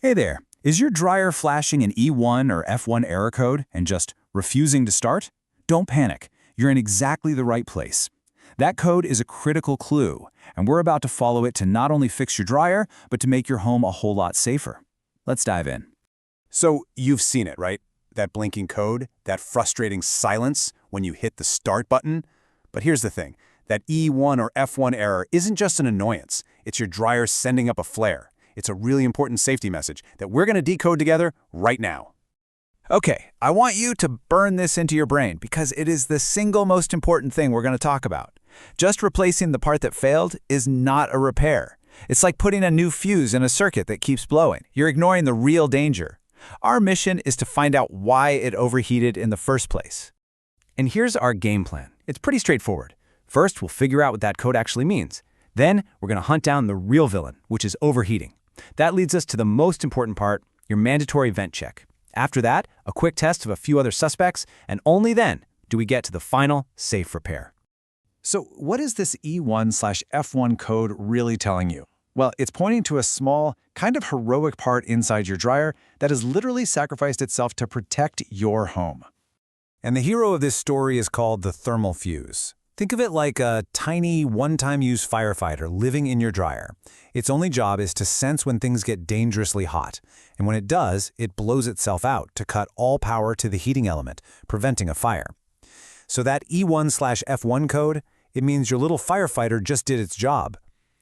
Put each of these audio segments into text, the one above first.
Hey there, is your dryer flashing an E1 or F1 error code and just refusing to start? Don't panic, you're in exactly the right place. That code is a critical clue, and we're about to follow it to not only fix your dryer, but to make your home a whole lot safer. Let's dive in. So you've seen it, right? That blinking code, that frustrating silence when you hit the start button. But here's the thing, that E1 or F1 error isn't just an annoyance, it's your dryer sending up a flare. It's a really important safety message that we're going to decode together right now. Okay, I want you to burn this into your brain because it is the single most important thing we're going to talk about. Just replacing the part that failed is not a repair. It's like putting a new fuse in a circuit that keeps blowing. You're ignoring the real danger. Our mission is to find out why it overheated in the first place. And here's our game plan. It's pretty straightforward. First, we'll figure out what that code actually means. Then, we're going to hunt down the real villain, which is overheating. That leads us to the most important part, your mandatory vent check. After that, a quick test of a few other suspects, and only then do we get to the final safe repair. So what is this E1/F1 code really telling you? Well, it's pointing to a small, kind of heroic part inside your dryer that has literally sacrificed itself to protect your home. And the hero of this story is called the thermal fuse. Think of it like a tiny, one-time use firefighter living in your dryer. Its only job is to sense when things get dangerously hot. And when it does, it blows itself out to cut all power to the heating element, preventing a fire. So that E1/F1 code, it means your little firefighter just did its job.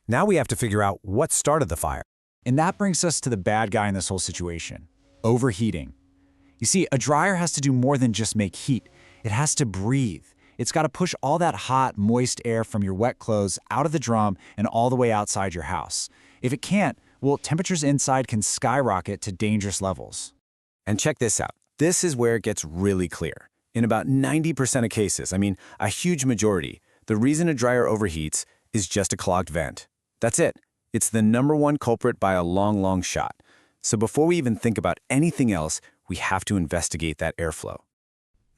Now we have to figure out what started the fire. And that brings us to the bad guy in this whole situation, overheating. You see, a dryer has to do more than just make heat. It has to breathe. It's got to push all that hot, moist air from your wet clothes out of the drum and all the way outside your house. If it can't, well, temperatures inside can skyrocket to dangerous levels. And check this out. This is where it gets really clear. In about 90% of cases, a huge majority, the reason a dryer overheats is just a clogged vent. That's it. It's the #1 culprit by a long, long shot. So before we even think about anything else, we have to investigate that airflow.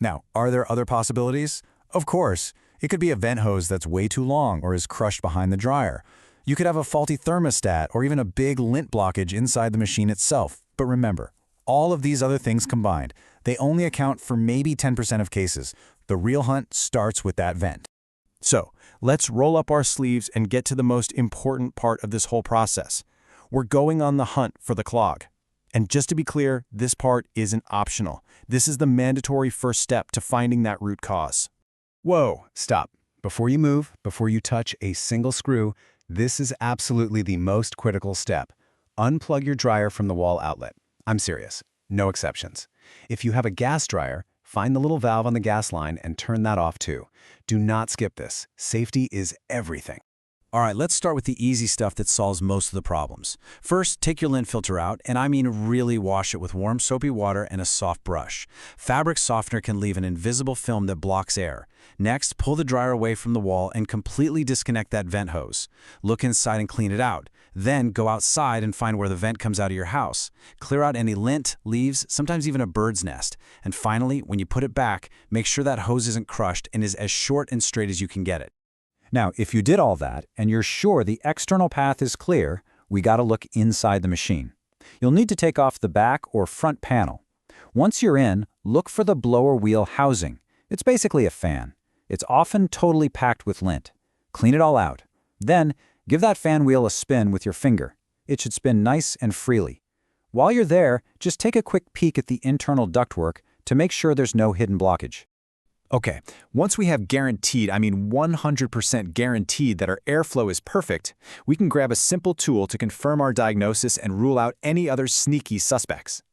Now, are there other possibilities? Of course. It could be a vent hose that's way too long or is crushed behind the dryer. You could have a faulty thermostat or even a big lint blockage inside the machine itself. But remember, all of these other things combined, they only account for maybe 10% of cases. The real hunt starts with that vent. So, let's roll up our sleeves and get to the most important part of this whole process. We're going on the hunt for the clog. And just to be clear, this part isn't optional. This is the mandatory first step to finding that root cause. Whoa, stop. Before you move, before you touch a single screw, this is absolutely the most critical step. Unplug your dryer from the wall outlet. I'm serious, no exceptions. If you have a gas dryer, find the little valve on the gas line and turn that off too. Do not skip this. Safety is everything. All right, let's start with the easy stuff that solves most of the problems. First, take your lint filter out, and really wash it with warm soapy water and a soft brush. Fabric softener can leave an invisible film that blocks air. Next, pull the dryer away from the wall and completely disconnect that vent hose. Look inside and clean it out. Then go outside and find where the vent comes out of your house. Clear out any lint, leaves, sometimes even a bird's nest. And finally, when you put it back, make sure that hose isn't crushed and is as short and straight as you can get it. Now, if you did all that and you're sure the external path is clear, we got to look inside the machine. You'll need to take off the back or front panel. Once you're in, look for the blower wheel housing. It's basically a fan. It's often totally packed with lint. Clean it all out. Then, give that fan wheel a spin with your finger. It should spin nice and freely. While you're there, just take a quick peek at the internal ductwork to make sure there's no hidden blockage. Okay, once we have guaranteed, 100% guaranteed that our airflow is perfect, we can grab a simple tool to confirm our diagnosis and rule out any other sneaky suspects.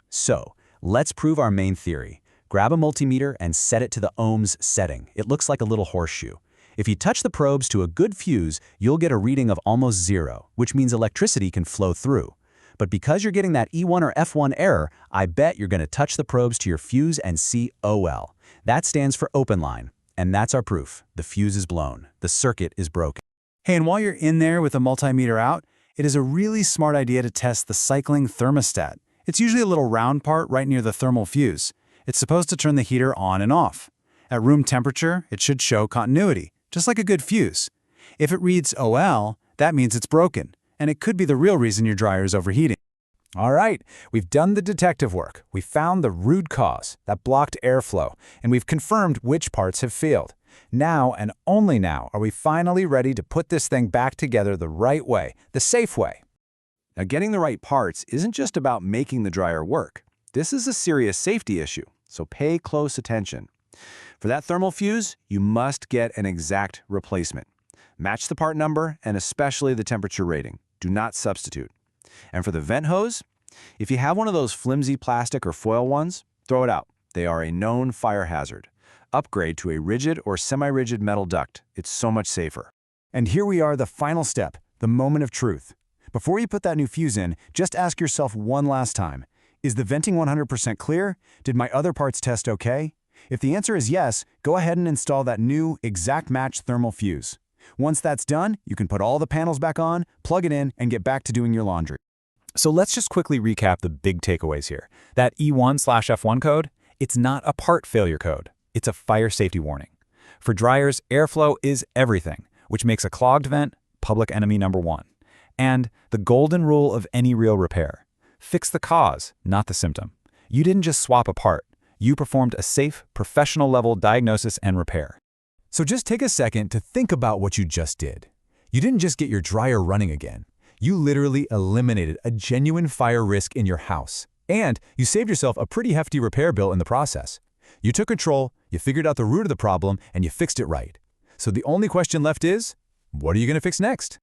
So, let's prove our main theory. Grab a multimeter and set it to the ohms setting. It looks like a little horseshoe. If you touch the probes to a good fuse, you'll get a reading of almost 0, which means electricity can flow through. But because you're getting that E1 or F1 error, I bet you're going to touch the probes to your fuse and see OL. That stands for open line. And that's our proof. The fuse is blown. The circuit is broken. Hey, and while you're in there with a multimeter out, it is a really smart idea to test the cycling thermostat. It's usually a little round part right near the thermal fuse. It's supposed to turn the heater on and off. At room temperature, it should show continuity, just like a good fuse. If it reads OL, that means it's broken, and it could be the real reason your dryer is overheating. All right, we've done the detective work. We found the root cause, that blocked airflow, and we've confirmed which parts have failed. Now, and only now, are we finally ready to put this thing back together the right way, the safe way. Now, getting the right parts isn't just about making the dryer work. This is a serious safety issue, so pay close attention. For that thermal fuse, you must get an exact replacement. Match the part number and especially the temperature rating. Do not substitute. And for the vent hose, if you have one of those flimsy plastic or foil ones, throw it out. They are a known fire hazard. Upgrade to a rigid or semi-rigid metal duct. It's so much safer. And here we are, the final step, the moment of truth. Before you put that new fuse in, just ask yourself one last time, is the venting 100% clear? Did my other parts test okay? If the answer is yes, go ahead and install that new, exact match thermal fuse. Once that's done, you can put all the panels back on, plug it in, and get back to doing your laundry. So let's just quickly recap the big takeaways here. That E1/F1 code, it's not a part failure code. It's a fire safety warning. For dryers, airflow is everything, which makes a clogged vent public enemy number one. And the golden rule of any real repair: fix the cause, not the symptom. You didn't just swap a part. You performed a safe, professional-level diagnosis and repair. So just take a second to think about what you just did. You didn't just get your dryer running again. You literally eliminated a genuine fire risk in your house. And you saved yourself a pretty hefty repair bill in the process. You took control, you figured out the root of the problem, and you fixed it right. So the only question left is, what are you going to fix next?